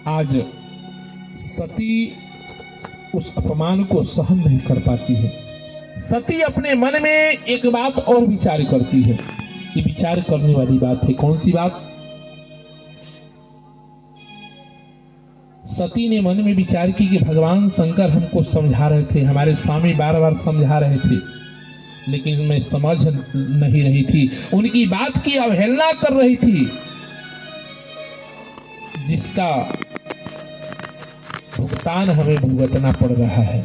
आज सती उस अपमान को सहन नहीं कर पाती है। सती अपने मन में एक बात और विचार करती है। ये विचार करने वाली बात है। कौन सी बात? सती ने मन में विचार की कि भगवान शंकर हमको समझा रहे थे, हमारे स्वामी बार बार समझा रहे थे, लेकिन मैं समझ नहीं रही थी, उनकी बात की अवहेलना कर रही थी, जिसका भुगतान हमें भुगतना पड़ रहा है।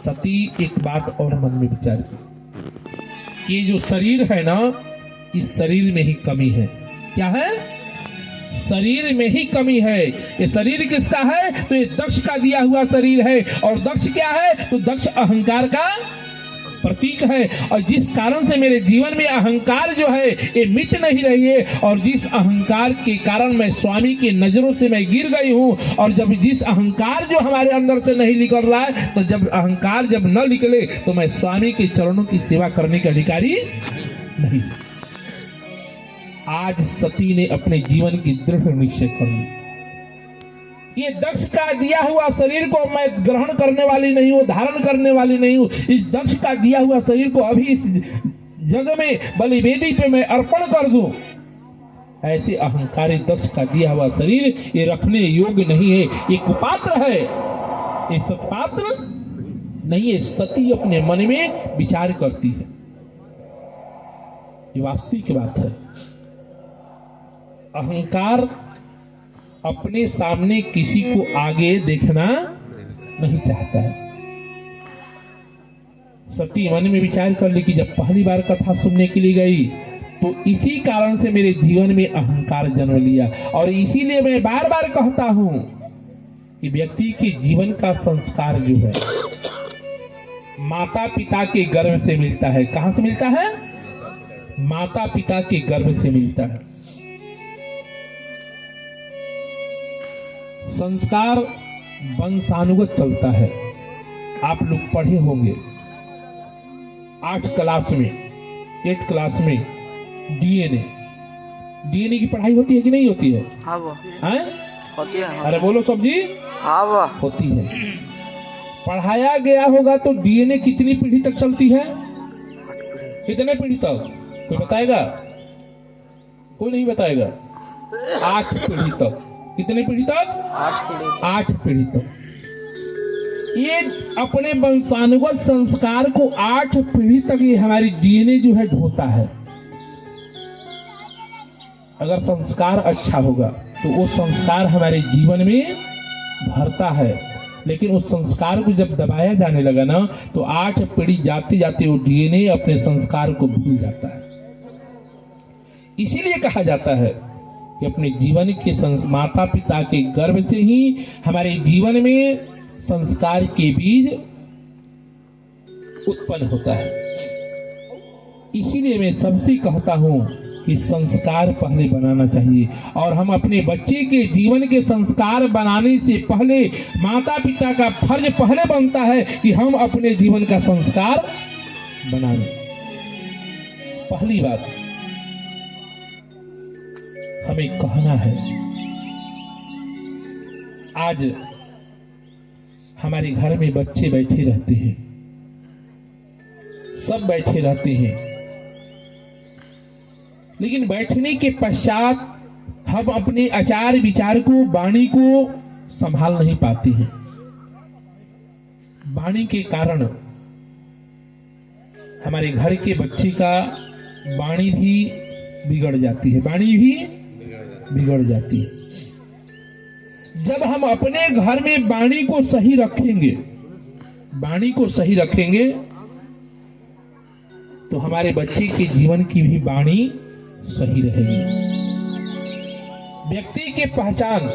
सती एक बात और मन में विचार की, ये जो शरीर है ना, इस शरीर में ही कमी है। क्या है? शरीर में ही कमी है। ये शरीर किसका है? तो ये दक्ष का दिया हुआ शरीर है। और दक्ष क्या है? तो दक्ष अहंकार का प्रतीक है। और जिस कारण से मेरे जीवन में अहंकार जो है ये मिट नहीं रही है, और जिस अहंकार के कारण मैं स्वामी की नजरों से मैं गिर गई हूँ, और जब जिस अहंकार जो हमारे अंदर से नहीं निकल रहा है, तो जब अहंकार जब न निकले तो मैं स्वामी के चरणों की सेवा करने के अधिकारी नहीं। आज सती ने अपने जीवन की दृढ़ निश्चय कर ली। ये दक्ष का दिया हुआ शरीर को मैं ग्रहण करने वाली नहीं हूँ, धारण करने वाली नहीं हूँ। इस दक्ष का दिया हुआ शरीर को अभी इस जग में बलिवेदी पे मैं अर्पण कर दूं। ऐसे अहंकारी दक्ष का दिया हुआ शरीर ये रखने योग्य नहीं है, ये कुपात्र है, ये सत्पात्र नहीं है। सती अपने मन में विचार करती है। ये वास्तविक बात है। अहंकार अपने सामने किसी को आगे देखना नहीं चाहता है। सती मन में विचार कर ली कि जब पहली बार कथा सुनने के लिए गई तो इसी कारण से मेरे जीवन में अहंकार जन्म लिया, और इसीलिए मैं बार बार कहता हूं कि व्यक्ति के जीवन का संस्कार जो है माता पिता के गर्भ से मिलता है। कहां से मिलता है? माता पिता के गर्भ से मिलता है। संस्कार वंशानुगत चलता है। आप लोग पढ़े होंगे 8 क्लास में, 8 क्लास में डीएनए की पढ़ाई होती है कि नहीं होती है? हाँ वो होती है। अरे बोलो सब जी। हाँ वो होती है। पढ़ाया गया होगा तो डीएनए कितनी पीढ़ी तक चलती है? कितने पीढ़ी तक? कोई बताएगा? कोई नहीं बताएगा। 8 पीढ़ी तक। कितने पीढ़ी तक? 8 पीढ़ी तक। ये अपने वंशानुगत संस्कार को 8 पीढ़ी तक ये हमारी डीएनए जो है ढोता है। अगर संस्कार अच्छा होगा तो वो संस्कार हमारे जीवन में भरता है, लेकिन उस संस्कार को जब दबाया जाने लगा ना तो 8 पीढ़ी जाते जाते वो डीएनए अपने संस्कार को भूल जाता है। इसीलिए कहा जाता है कि अपने जीवन के माता पिता के गर्भ से ही हमारे जीवन में संस्कार के बीज उत्पन्न होता है। इसीलिए मैं सबसे कहता हूं कि संस्कार पहले बनाना चाहिए, और हम अपने बच्चे के जीवन के संस्कार बनाने से पहले माता पिता का फर्ज पहले बनता है कि हम अपने जीवन का संस्कार बनाएं। पहली बात हमें कहना है। आज हमारे घर में बच्चे बैठे रहते हैं, सब बैठे रहते हैं, लेकिन बैठने के पश्चात हम अपने आचार विचार को, वाणी को संभाल नहीं पाते हैं। वाणी के कारण हमारे घर के बच्चे का वाणी भी बिगड़ जाती है, वाणी भी बिगड़ जाती है। जब हम अपने घर में वाणी को सही रखेंगे, वाणी को सही रखेंगे, तो हमारे बच्चे के जीवन की भी वाणी सही रहेगी। व्यक्ति की पहचान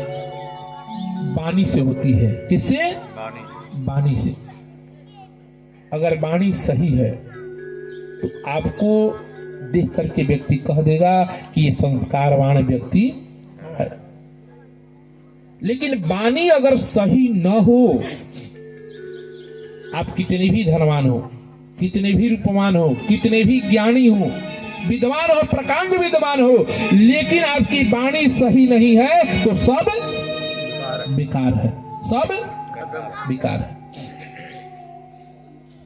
वाणी से होती है। किससे? वाणी से। अगर वाणी सही है तो आपको देख करके व्यक्ति कह देगा कि ये संस्कारवान व्यक्ति है। लेकिन वाणी अगर सही न हो, आप कितने भी धनवान हो, कितने भी रूपवान हो, कितने भी ज्ञानी हो, विद्वान हो, प्रकांड विद्वान हो, लेकिन आपकी वाणी सही नहीं है तो सब बेकार है, सब बेकार है।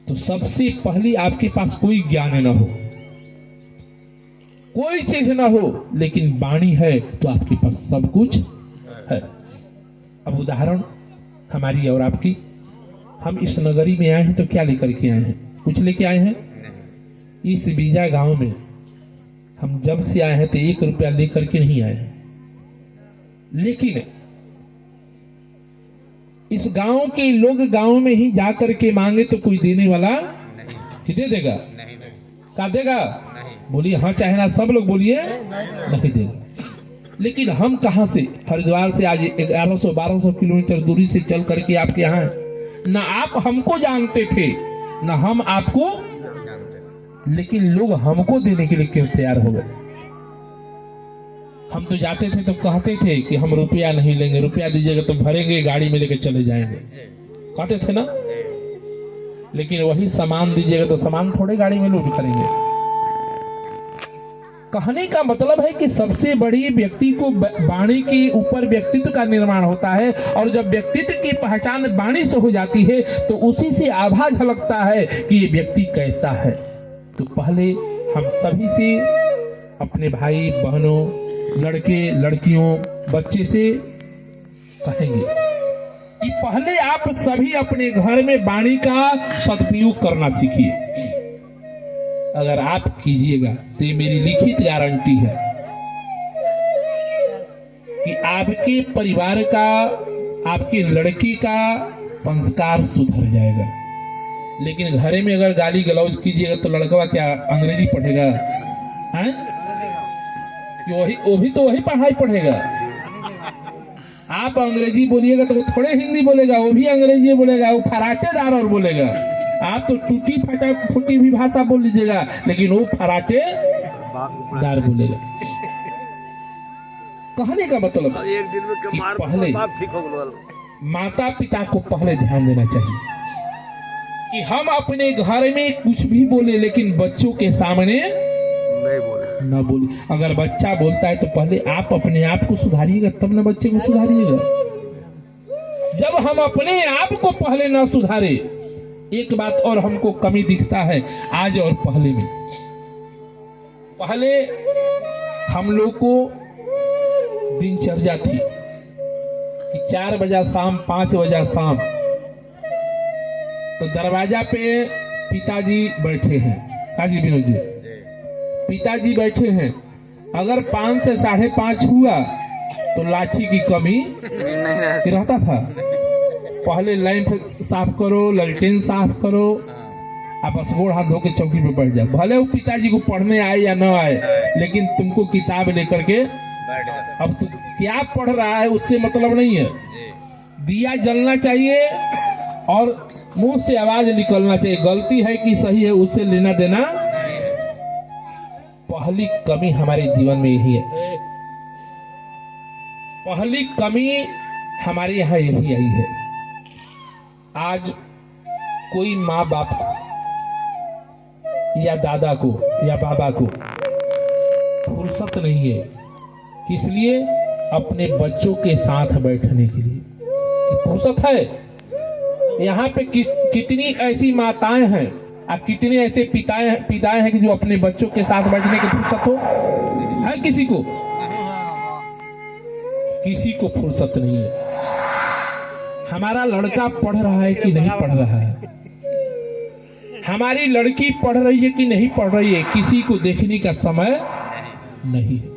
तो सबसे पहले आपके पास कोई ज्ञान न हो, कोई चीज ना हो, लेकिन वाणी है तो आपके पास सब कुछ है। अब उदाहरण हमारी और आपकी, हम इस नगरी में आए हैं तो क्या लेकर के आए हैं? कुछ लेके आए हैं? इस बीजा गांव में हम जब से आए हैं तो 1 रुपया लेकर के नहीं आए हैं, लेकिन इस गांव के लोग गांव में ही जाकर के मांगे तो कोई देने वाला नहीं। दे देगा? क्या देगा? बोलिए हाँ चाहे ना, सब लोग बोलिए नहीं देगा। लेकिन हम कहां से, हरिद्वार से आज 1100-1200 किलोमीटर दूरी से चल करके आपके यहाँ, ना आप हमको जानते थे ना हम आपको, लेकिन लोग हमको देने के लिए क्यों तैयार हो गए? हम तो जाते थे तो कहते थे कि हम रुपया नहीं लेंगे, रुपया दीजिएगा तो भरेंगे, गाड़ी में लेके चले जाएंगे, कहते थे ना। लेकिन वही सामान दीजिएगा तो सामान थोड़े गाड़ी में लोड करेंगे। कहने का मतलब है कि सबसे बड़ी व्यक्ति को वाणी के ऊपर व्यक्तित्व का निर्माण होता है, और जब व्यक्तित्व की पहचान वाणी से हो जाती है तो उसी से आभा झलकता है कि ये व्यक्ति कैसा है। तो पहले हम सभी से, अपने भाई बहनों, लड़के लड़कियों, बच्चे से कहेंगे कि पहले आप सभी अपने घर में वाणी का सदुपयोग करना सीखिए। अगर आप कीजिएगा तो ये मेरी लिखित गारंटी है कि आपके परिवार का, आपके लड़की का संस्कार सुधर जाएगा। लेकिन घरे में अगर गाली गलौज कीजिएगा तो लड़का क्या अंग्रेजी पढ़ेगा? हैं? वही पढ़ाई पढ़ेगा। आप अंग्रेजी बोलिएगा तो वो थोड़े हिंदी बोलेगा, वो भी अंग्रेजी बोलेगा, वो फराटेदार और बोलेगा। आप तो टूटी फटा फूटी भी भाषा बोल लीजिएगा, लेकिन वो फराटेदार बोलेगा। कहने का मतलब एक दिन में कि पहले माता पिता को पहले ध्यान देना चाहिए कि हम अपने घर में कुछ भी बोले, लेकिन बच्चों के सामने न बोले। अगर बच्चा बोलता है तो पहले आप अपने आप को सुधारिएगा, तब न बच्चे को सुधारिएगा। जब हम अपने आप को पहले न सुधारे, एक बात और हमको कमी दिखता है आज और पहले में। पहले हम लोग को दिनचर्या थी कि 4 बजे शाम, 5 बजे शाम, तो दरवाजा पे पिताजी बैठे हैं, काजी विनोद जी, पिताजी बैठे हैं। अगर 5 से 5:30 हुआ तो लाठी की कमी नहीं रहता था। पहले लैंप साफ करो, ललटेन साफ करो, आप गोड़ हाथ धो के चौकी पे बैठ जाओ। भले वो पिताजी को पढ़ने आए या न आए, लेकिन तुमको किताब लेकर के, अब तो क्या पढ़ रहा है उससे मतलब नहीं है। दिया जलना चाहिए और मुंह से आवाज निकलना चाहिए, गलती है कि सही है उससे लेना देना। पहली कमी हमारे जीवन में यही है, पहली कमी हमारे यहाँ यही आई है। आज कोई माँ बाप या दादा को या बाबा को फुर्सत नहीं है, इसलिए अपने बच्चों के साथ बैठने के लिए फुर्सत है। यहाँ पे कितनी ऐसी माताएं हैं और कितने ऐसे पिताएं हैं कि जो अपने बच्चों के साथ बैठने की फुर्सत हो है? किसी को फुर्सत नहीं है। हमारा लड़का पढ़ रहा है कि नहीं पढ़ रहा है, हमारी लड़की पढ़ रही है कि नहीं पढ़ रही है, किसी को देखने का समय नहीं है।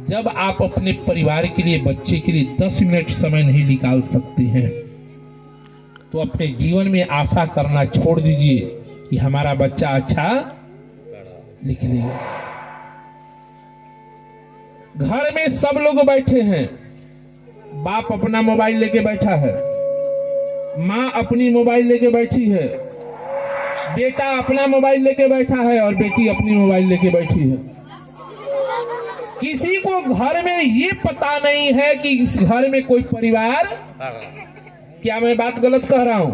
जब आप अपने परिवार के लिए, बच्चे के लिए 10 मिनट समय नहीं निकाल सकते हैं तो अपने जीवन में आशा करना छोड़ दीजिए कि हमारा बच्चा अच्छा लिख लेगा। घर में सब लोग बैठे हैं, बाप अपना मोबाइल लेके बैठा है, माँ अपनी मोबाइल लेके बैठी है, बेटा अपना मोबाइल लेके बैठा है और बेटी अपनी मोबाइल लेके बैठी है। किसी को घर में ये पता नहीं है कि इस घर में कोई परिवार, क्या मैं बात गलत कह रहा हूं?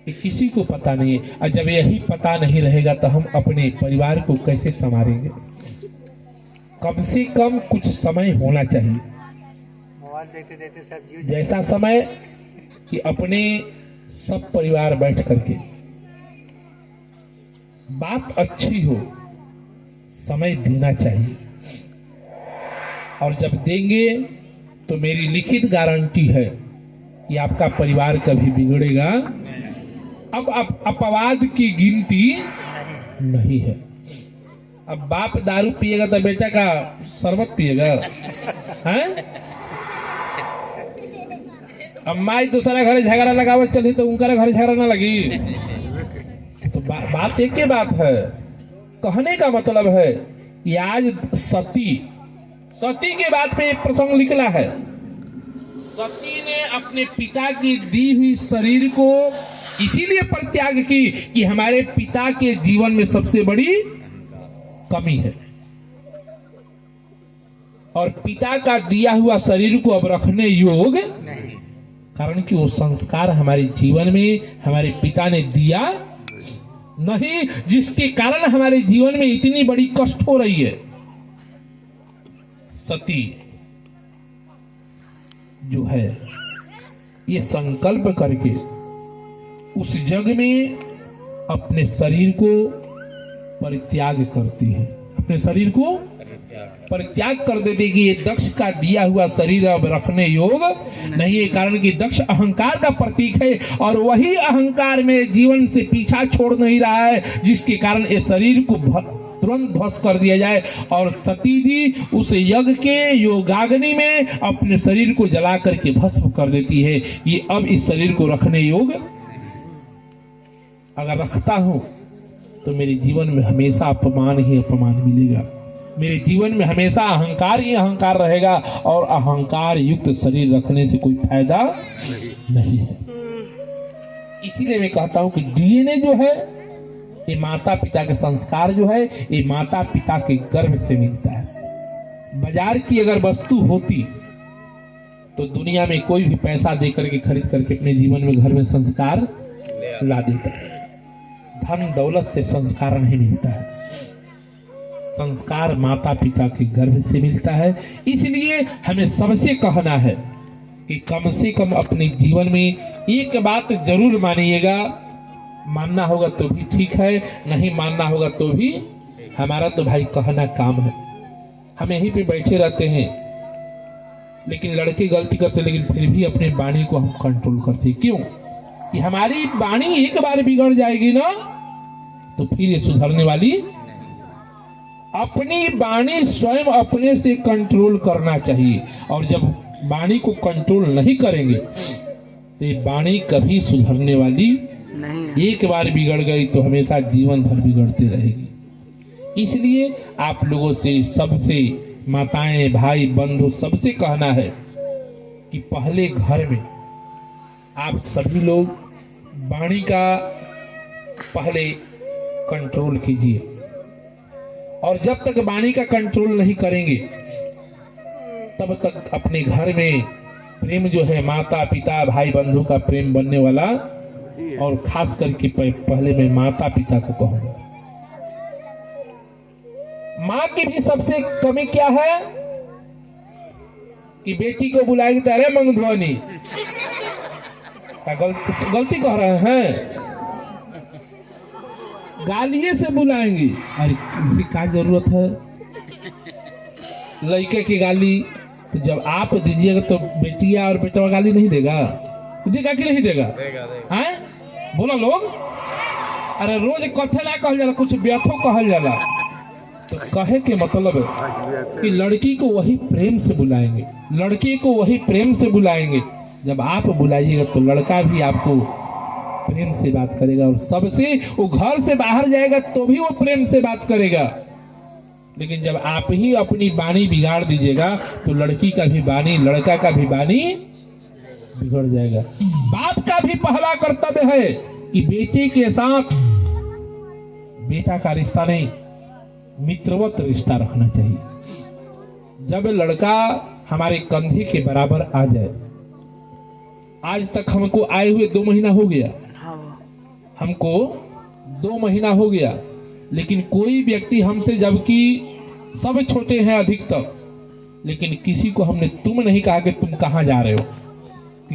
किसी को पता नहीं है। और जब यही पता नहीं रहेगा तो हम अपने परिवार को कैसे संभालेंगे? कम से कम कुछ समय होना चाहिए फल देते देते सब्जी जैसा समय कि अपने सब परिवार बैठ करके बात अच्छी हो, समय देना चाहिए। और जब देंगे तो मेरी लिखित गारंटी है कि आपका परिवार कभी बिगड़ेगा। अब अपवाद की गिनती नहीं है। अब बाप दारू पिएगा तो बेटा का शरबत पिएगा, हैं? अब माई दूसरा घर झगड़ा लगावत चली तो उनका घर झगड़ा ना लगी। तो बात एक ही बात है। कहने का मतलब है कि आज सती के बात पे एक प्रसंग निकला है। सती ने अपने पिता की दी हुई शरीर को इसीलिए परित्याग की कि हमारे पिता के जीवन में सबसे बड़ी कमी है, और पिता का दिया हुआ शरीर को अब रखने योग्य नहीं, कारण कि वो संस्कार हमारे जीवन में हमारे पिता ने दिया नहीं, जिसके कारण हमारे जीवन में इतनी बड़ी कष्ट हो रही है। सती जो है ये संकल्प करके उस जग में अपने शरीर को परित्याग करती है, अपने शरीर को परित्याग कर देते कि ये दक्ष का दिया हुआ शरीर अब रखने योग्य नहीं है, कारण कि दक्ष अहंकार का प्रतीक है और वही अहंकार में जीवन से पीछा छोड़ नहीं रहा है, जिसके कारण ये शरीर को तुरंत ध्वस्त कर दिया जाए। और सती जी उस यज्ञ के योगाग्नि में अपने शरीर को जला करके भस्म कर देती है। ये अब इस शरीर को रखने योग्य, अगर रखता हूं तो मेरे जीवन में हमेशा अपमान ही अपमान मिलेगा, मेरे जीवन में हमेशा अहंकार ही अहंकार रहेगा, और अहंकार युक्त शरीर रखने से कोई फायदा नहीं है। इसीलिए मैं कहता हूं कि डीएनए जो है ये माता पिता के संस्कार जो है ये माता पिता के गर्भ से मिलता है। बाजार की अगर वस्तु होती तो दुनिया में कोई भी पैसा देकर के खरीद करके अपने जीवन में घर में संस्कार ला देता है। धन दौलत से संस्कार नहीं मिलता है, संस्कार माता पिता के गर्भ से मिलता है। इसलिए हमें सबसे कहना है कि कम से कम अपने जीवन में एक बात जरूर मानिएगा, मानना होगा तो भी ठीक है, नहीं मानना होगा तो भी हमारा तो भाई कहना काम है। हम यहीं पे बैठे रहते हैं, लेकिन लड़के गलती करते लेकिन फिर भी अपने वाणी को हम कंट्रोल करते। क्यों? कि हमारी वाणी एक बार बिगड़ जाएगी ना तो फिर ये सुधरने वाली। अपनी वाणी स्वयं अपने से कंट्रोल करना चाहिए, और जब वाणी को कंट्रोल नहीं करेंगे तो ये वाणी कभी सुधरने वाली नहीं। एक बार बिगड़ गई तो हमेशा जीवन भर बिगड़ती रहेगी। इसलिए आप लोगों से, सबसे, माताएं, भाई, बंधु, सबसे कहना है कि पहले घर में आप सभी लोग वाणी का पहले कंट्रोल कीजिए, और जब तक वाणी का कंट्रोल नहीं करेंगे तब तक अपने घर में प्रेम जो है माता पिता भाई बंधु का प्रेम बनने वाला। और खास करके पहले मैं माता पिता को कहूंगा, माँ की भी सबसे कमी क्या है कि बेटी को बुलाएगी तो अरे मंगध्वनि, गलती कह रहे हैं, गालिए से बुलाएंगी। अरे इसकी क्या जरूरत है लड़के की गाली? तो जब आप दीजिएगा तो बेटिया और बेटा गाली नहीं देगा? देगा कि नहीं देगा? हैं? बोला लोग। अरे रोज कथे ना कहल जाला, कुछ व्यथो कहल जाला। तो कहे के मतलब है कि लड़की को वही प्रेम से बुलाएंगे, लड़के को वही प्रेम से बुलाएंगे। जब आप बुलाइएगा तो लड़का भी आपको प्रेम से बात करेगा, और सबसे वो घर से बाहर जाएगा तो भी वो प्रेम से बात करेगा। लेकिन जब आप ही अपनी वाणी बिगाड़ दीजिएगा तो लड़की का भी वाणी, लड़का का भी वाणी बिगड़ जाएगा। बाप का भी पहला कर्तव्य है कि बेटे के साथ बेटा का रिश्ता नहीं, मित्रवत रिश्ता रखना चाहिए। जब लड़का हमारे कंधे के बराबर आ जाए, आज तक हमको आए हुए 2 महीना हो गया, हमको 2 महीना हो गया, लेकिन कोई व्यक्ति हमसे, जबकि सब छोटे हैं अधिकतर, लेकिन किसी को हमने तुम नहीं कहा कि तुम कहाँ जा रहे हो।